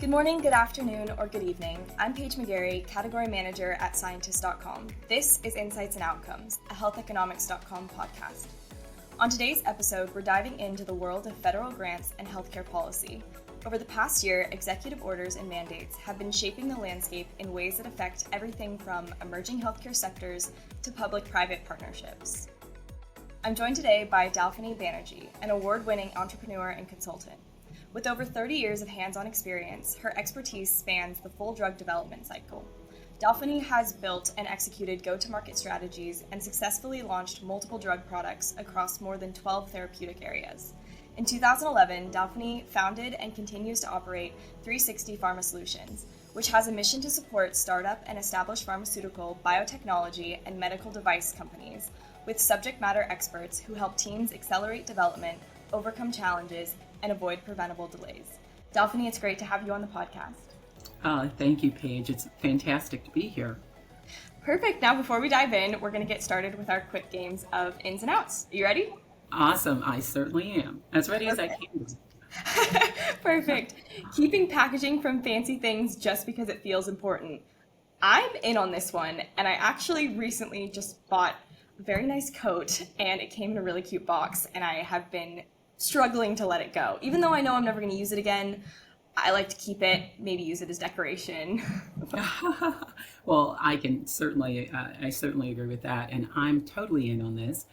Good morning, good afternoon, or good evening. I'm Paige McGarry, Category Manager at Scientist.com. This is Insights and Outcomes, a HealthEconomics.com podcast. On today's episode, we're diving into the world of federal grants and healthcare policy. Over the past year, executive orders and mandates have been shaping the landscape in ways that affect everything from emerging healthcare sectors to public-private partnerships. I'm joined today by Dalfoni Banerjee, an award-winning entrepreneur and consultant. With over 30 years of hands-on experience, her expertise spans the full drug development cycle. Dalfoni has built and executed go-to-market strategies and successfully launched multiple drug products across more than 12 therapeutic areas. In 2011, Dalfoni founded and continues to operate 360 Pharma Solutions, which has a mission to support startup and established pharmaceutical, biotechnology, and medical device companies with subject matter experts who help teams accelerate development, overcome challenges, and avoid preventable delays. Dalfoni, it's great to have you on the podcast. Thank you, Paige. It's fantastic to be here. Perfect. Now, before we dive in, we're going to get started with our quick games of ins and outs. Are you ready? Awesome. I certainly am. As ready as I can be. Perfect. Keeping packaging from fancy things just because it feels important. I'm in on this one, and I actually recently just bought a very nice coat, and it came in a really cute box, and I have been struggling to let it go. Even though I know I'm never going to use it again, I like to keep it, maybe use it as decoration. Well, I certainly agree with that, and I'm totally in on this.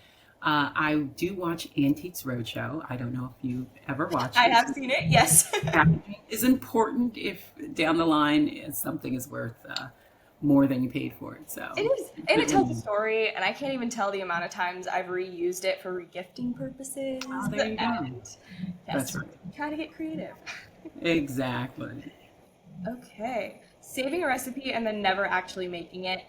I do watch Antiques Roadshow. I don't know if you've ever watched it. I have seen it, yes. Packaging is important if down the line something is worth more than you paid for it. So it is, and it tells a story, and I can't even tell the amount of times I've reused it for regifting purposes. Oh, there you go. Yes, That's right. Try to get creative. Exactly. Okay, saving a recipe and then never actually making it.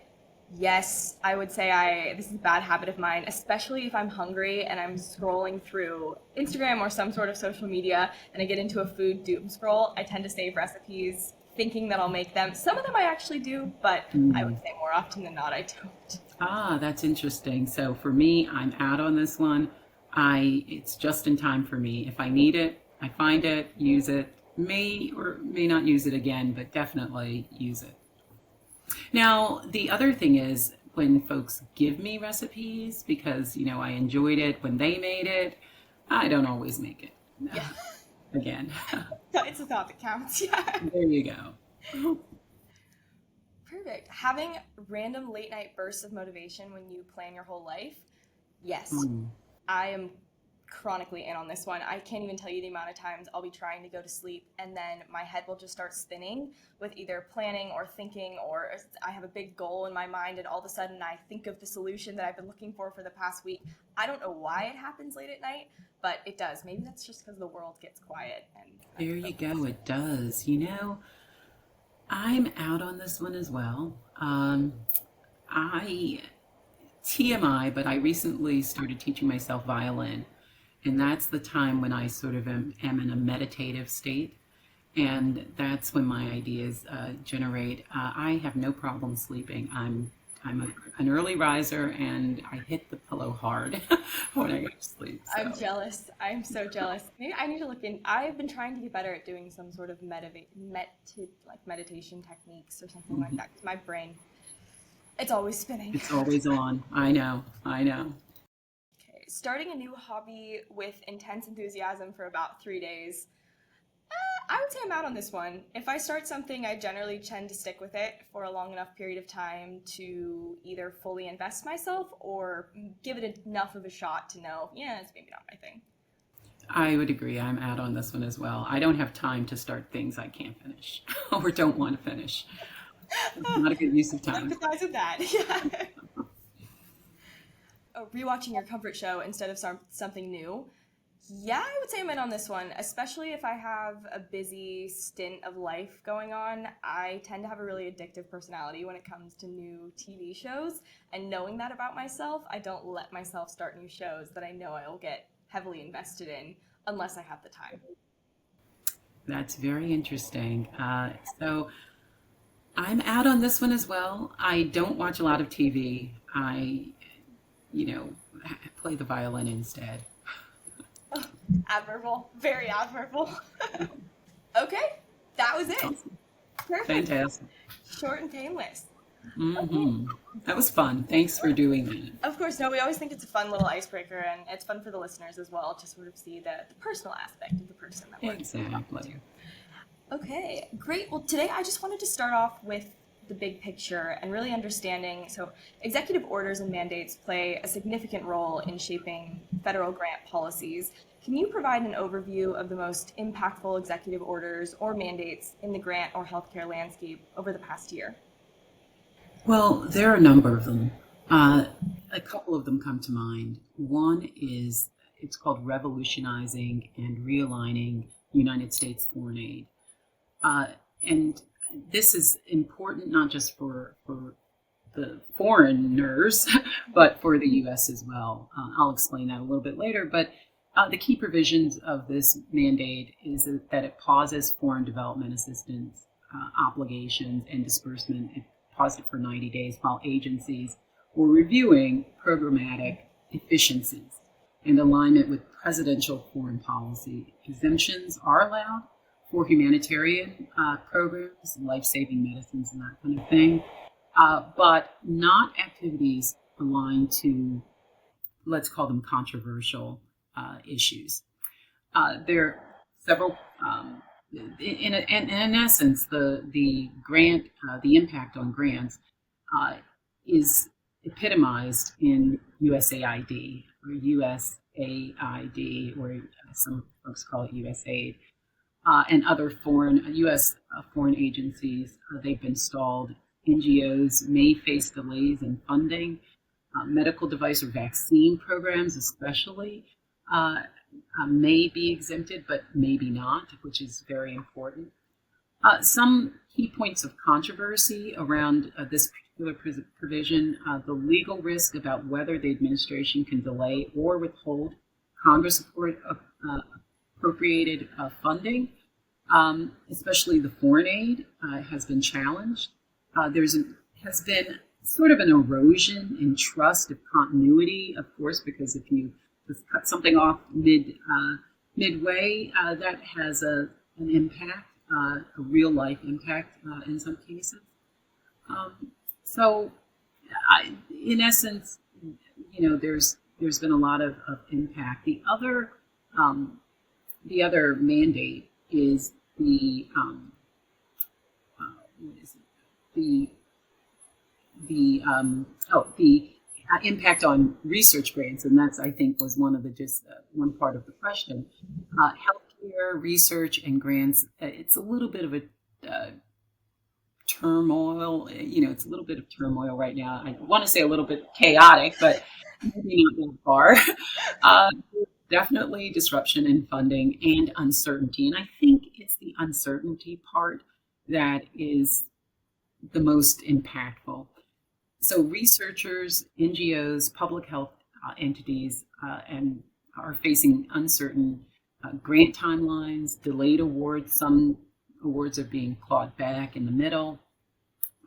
Yes, I would say this is a bad habit of mine, especially if I'm hungry and I'm scrolling through Instagram or some sort of social media and I get into a food doom scroll. I tend to save recipes thinking that I'll make them. Some of them I actually do, but I would say more often than not I don't. That's interesting. So for me, I'm out on this one. It's just in time for me. If I need it, I find it, use it, may or may not use it again, but definitely use it. Now, the other thing is when folks give me recipes, because, I enjoyed it when they made it, I don't always make it. Yeah. Again. It's a thought that counts, yeah. There you go. Perfect. Having random late night bursts of motivation when you plan your whole life? Yes. I am chronically in on this one. I can't even tell you the amount of times I'll be trying to go to sleep and then my head will just start spinning with either planning or thinking, or I have a big goal in my mind and all of a sudden I think of the solution that I've been looking for the past week. I don't know why it happens late at night, but it does. Maybe that's just because the world gets quiet. And there you go. It does. I'm out on this one as well. TMI, but I recently started teaching myself violin. And that's the time when I sort of am in a meditative state. And that's when my ideas generate. I have no problem sleeping. I'm an early riser, and I hit the pillow hard when I go to sleep. So. I'm jealous. I'm so jealous. Maybe I need to look in. I've been trying to get better at doing some sort of meditation techniques or something like that. 'Cause my brain, it's always spinning. It's always on. I know. Okay, starting a new hobby with intense enthusiasm for about 3 days. I would say I'm out on this one. If I start something, I generally tend to stick with it for a long enough period of time to either fully invest myself or give it enough of a shot to know, it's maybe not my thing. I would agree. I'm out on this one as well. I don't have time to start things I can't finish or don't want to finish. Not a good use of time. I empathize with that. Yeah. Rewatching your comfort show instead of something new. Yeah, I would say I'm in on this one, especially if I have a busy stint of life going on. I tend to have a really addictive personality when it comes to new TV shows, and knowing that about myself, I don't let myself start new shows that I know I will get heavily invested in unless I have the time. That's very interesting. So I'm out on this one as well. I don't watch a lot of TV. I, play the violin instead. Admirable. Very admirable. Okay. That was it. Awesome. Perfect. Fantastic. Short and painless. Mm-hmm. That was fun. Thanks for doing that. Of course, no, we always think it's a fun little icebreaker, and it's fun for the listeners as well to sort of see the personal aspect of the person that we're talking to. Okay, great. Well, today I just wanted to start off with the big picture and really understanding. So executive orders and mandates play a significant role in shaping federal grant policies. Can you provide an overview of the most impactful executive orders or mandates in the grant or healthcare landscape over the past year? Well, there are a number of them. A couple of them come to mind. One is, it's called Revolutionizing and Realigning United States Foreign Aid. And this is important not just for the foreigners, but for the U.S. as well. I'll explain that a little bit later. But the key provisions of this mandate is that it pauses foreign development assistance obligations and disbursement. It paused it for 90 days while agencies were reviewing programmatic efficiencies and alignment with presidential foreign policy. Exemptions are allowed for humanitarian programs, life-saving medicines, and that kind of thing, but not activities aligned to, let's call them controversial issues. There are several, in essence, the grant, the impact on grants is epitomized in USAID or USAID, or some folks call it USAID. And other U.S. Foreign agencies, they've been stalled. NGOs may face delays in funding. Medical device or vaccine programs especially may be exempted, but maybe not, which is very important. Some key points of controversy around this particular provision: the legal risk about whether the administration can delay or withhold Congress appropriated funding, especially the foreign aid, has been challenged. Has been sort of an erosion in trust of continuity, of course, because if you just cut something off midway, that has an impact, a real life impact in some cases. In essence, there's been a lot of impact. The other mandate is the impact on research grants, and that's, I think, was one of the one part of the question. Healthcare research and grants. It's a little bit of a turmoil. It's a little bit of turmoil right now. I want to say a little bit chaotic, but maybe not that far. Definitely disruption in funding and uncertainty. And I think it's the uncertainty part that is the most impactful. So researchers, NGOs, public health entities, and are facing uncertain grant timelines, delayed awards. Some awards are being clawed back in the middle,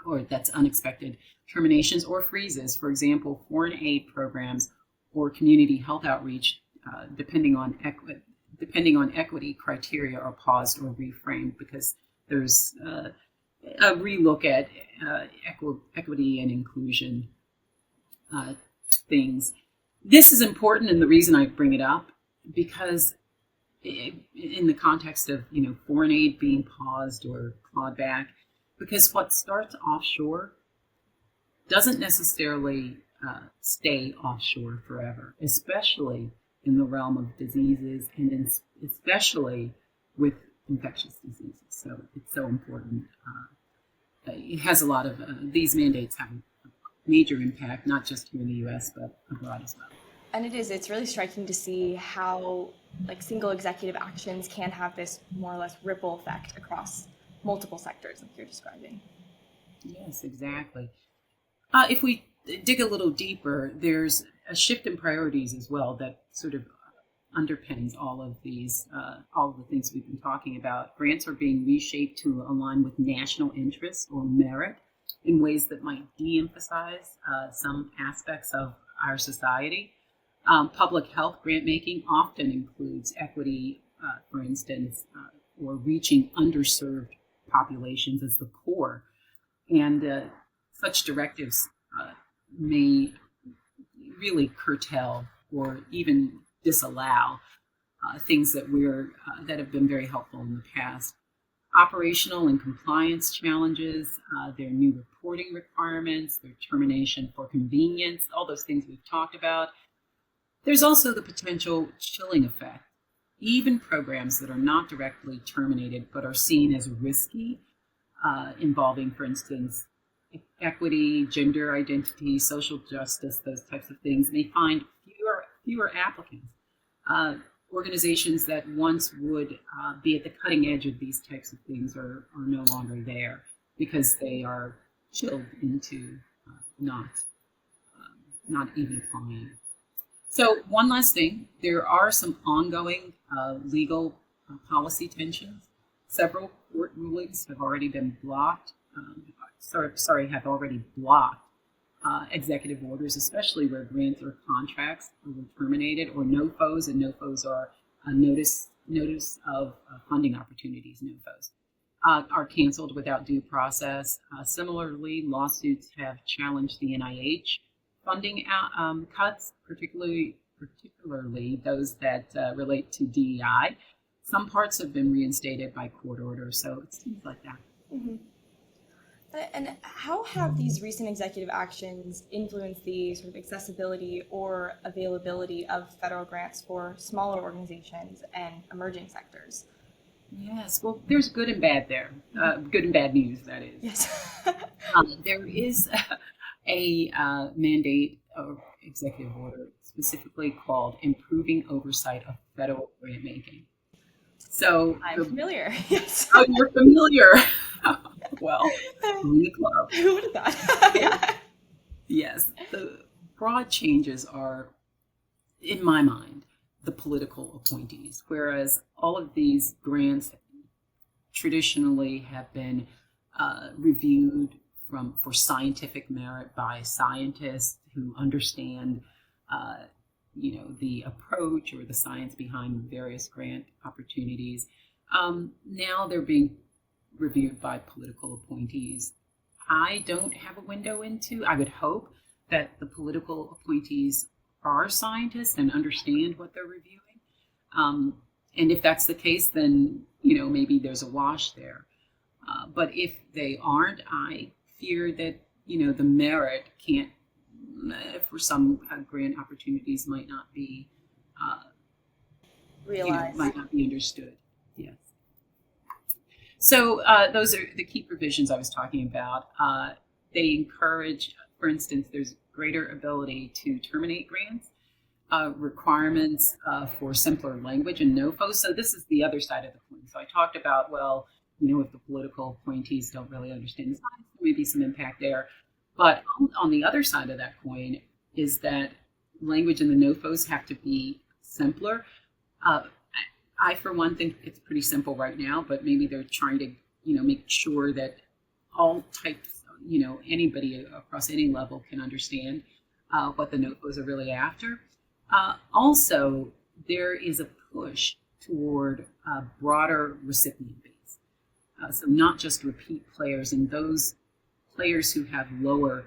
or that's unexpected terminations or freezes. For example, foreign aid programs or community health outreach, depending on equity criteria, are paused or reframed because there's a relook at equity and inclusion things. This is important, and the reason I bring it up, because in the context of foreign aid being paused or clawed back, because what starts offshore doesn't necessarily stay offshore forever, especially in the realm of diseases and especially with infectious diseases. So it's so important. It has a lot of, these mandates have a major impact, not just here in the U.S., but abroad as well. And it's really striking to see how single executive actions can have this more or less ripple effect across multiple sectors like you're describing. Yes, exactly. If we dig a little deeper, there's a shift in priorities as well that sort of underpins all of these, all of the things we've been talking about. Grants are being reshaped to align with national interest or merit in ways that might de-emphasize some aspects of our society. Public health grant making often includes equity, for instance, or reaching underserved populations as the core. And such directives may really curtail or even disallow things that have been very helpful in the past. Operational and compliance challenges, their new reporting requirements, their termination for convenience, all those things we've talked about. There's also the potential chilling effect. Even programs that are not directly terminated but are seen as risky, involving, for instance, equity, gender identity, social justice, those types of things, may find fewer applicants. Organizations that once would be at the cutting edge of these types of things are no longer there because they are chilled into not even applying. So one last thing, there are some ongoing legal policy tensions. Several court rulings have already been blocked. Have already blocked executive orders, especially where grants or contracts were terminated, or NOFOs, and NOFOs are a notice of funding opportunities, NOFOs, are canceled without due process. Similarly, lawsuits have challenged the NIH funding cuts, particularly those that relate to DEI. Some parts have been reinstated by court order, so it seems like that. Mm-hmm. And how have these recent executive actions influenced the sort of accessibility or availability of federal grants for smaller organizations and emerging sectors? Yes, well, there's good and bad there. Good and bad news, that is. Yes. There is a mandate or executive order specifically called Improving Oversight of Federal Grant Making. So I'm familiar. Yes. Oh, you're familiar. Well, in the club. Who would have thought? Yeah. Yes, the broad changes are, in my mind, the political appointees, whereas all of these grants traditionally have been reviewed for scientific merit by scientists who understand the approach or the science behind various grant opportunities. Now they're being reviewed by political appointees. I don't have a window into. I would hope that the political appointees are scientists and understand what they're reviewing. And if that's the case, then maybe there's a wash there. But if they aren't, I fear that the merit can't. For some grant opportunities might not be realized, might not be understood. Yes. So those are the key provisions I was talking about. They encourage, for instance, there's greater ability to terminate grants, requirements for simpler language and NOFO. So this is the other side of the coin. So I talked about, if the political appointees don't really understand the science, there may be some impact there. But on the other side of that coin is that language in the NOFOs have to be simpler. I, for one, think it's pretty simple right now, but maybe they're trying to, make sure that all types, anybody across any level can understand what the NOFOs are really after. Also, there is a push toward a broader recipient base. So not just repeat players and those players who have lower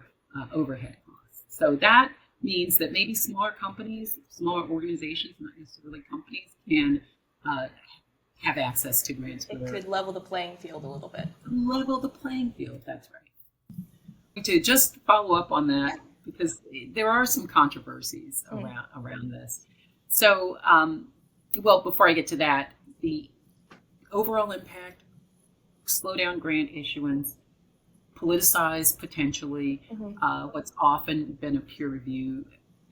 overhead costs. So that means that maybe smaller companies, smaller organizations, not necessarily companies, can have access to grants. It could level the playing field a little bit. Level the playing field, that's right. To just follow up on that, because there are some controversies around this. So, before I get to that, the overall impact, slow down grant issuance, politicized potentially, what's often been a peer review,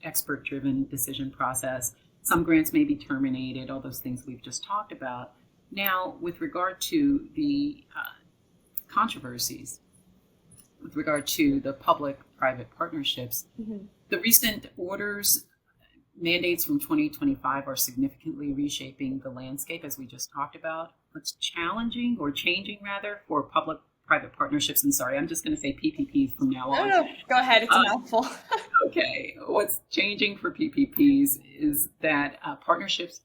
expert-driven decision process. Some grants may be terminated, all those things we've just talked about. Now, with regard to the controversies, with regard to the public-private partnerships, the recent mandates from 2025 are significantly reshaping the landscape, as we just talked about. What's challenging, or changing rather, for public-private partnerships, and sorry, I'm just going to say PPPs from now on. No, go ahead, it's a mouthful. Okay, what's changing for PPPs is that partnerships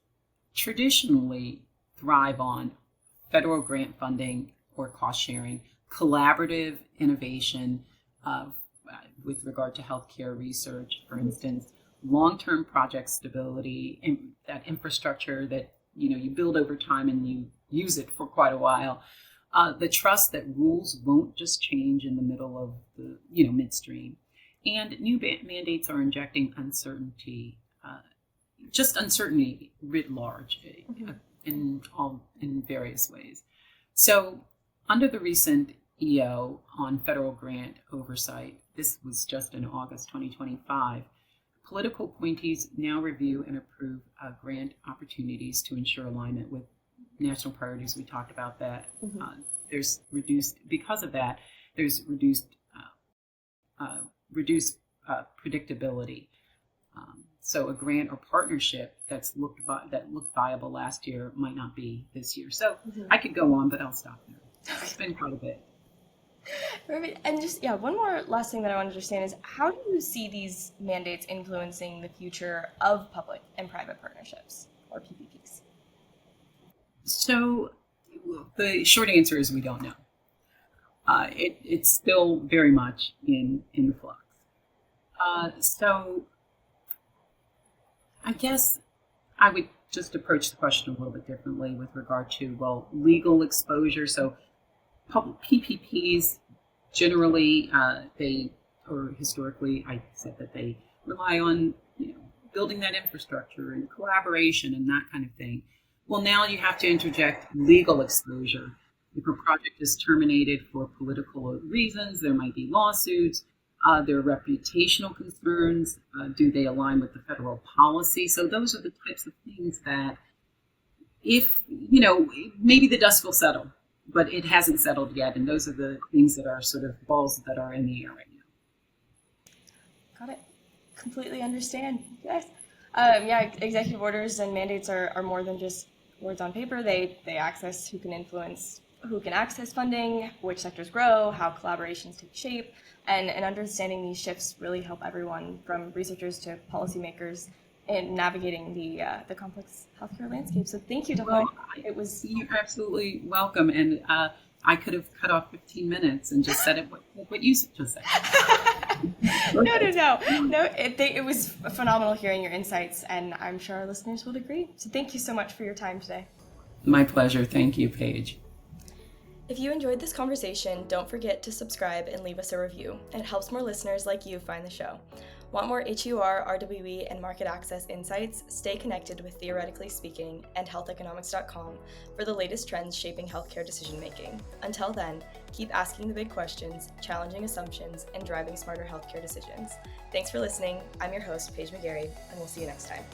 traditionally thrive on federal grant funding or cost sharing, collaborative innovation with regard to healthcare research, for instance, long-term project stability, and that infrastructure that you build over time and you use it for quite a while. The trust that rules won't just change in the middle of the midstream, and new mandates are injecting uncertainty, just uncertainty writ large, in various ways. So, under the recent EO on federal grant oversight, this was just in August 2025. Political appointees now review and approve grant opportunities to ensure alignment with national priorities. We talked about that. There's reduced predictability. So a grant or partnership that looked viable last year might not be this year. So I could go on, but I'll stop there. It's been quite a bit. And just, one more last thing that I want to understand is, how do you see these mandates influencing the future of public and private partnerships, or PPPs? So the short answer is we don't know. It's still very much in flux. So I guess I would just approach the question a little bit differently with regard to, legal exposure. So public PPPs, generally, historically, I said that they rely on building that infrastructure and collaboration and that kind of thing. Well, now you have to interject legal exposure. If a project is terminated for political reasons, there might be lawsuits. There are reputational concerns. Do they align with the federal policy? So those are the types of things that, if maybe the dust will settle, but it hasn't settled yet, and those are the things that are sort of balls that are in the air right now. Got it. Completely understand. Yes. Executive orders and mandates are more than just words on paper. They access who can access funding, which sectors grow, how collaborations take shape, and understanding these shifts really help everyone, from researchers to policymakers, in navigating the complex healthcare landscape. So thank you, Dalfoni. You're absolutely welcome. And I could have cut off 15 minutes and just said what you just said. No. It was phenomenal hearing your insights, and I'm sure our listeners will agree. So thank you so much for your time today. My pleasure. Thank you, Paige. If you enjoyed this conversation, don't forget to subscribe and leave us a review. It helps more listeners like you find the show. Want more HUR, RWE, and market access insights? Stay connected with Theoretically Speaking and HealthEconomics.Com for the latest trends shaping healthcare decision-making. Until then, keep asking the big questions, challenging assumptions, and driving smarter healthcare decisions. Thanks for listening. I'm your host, Paige McGarry, and we'll see you next time.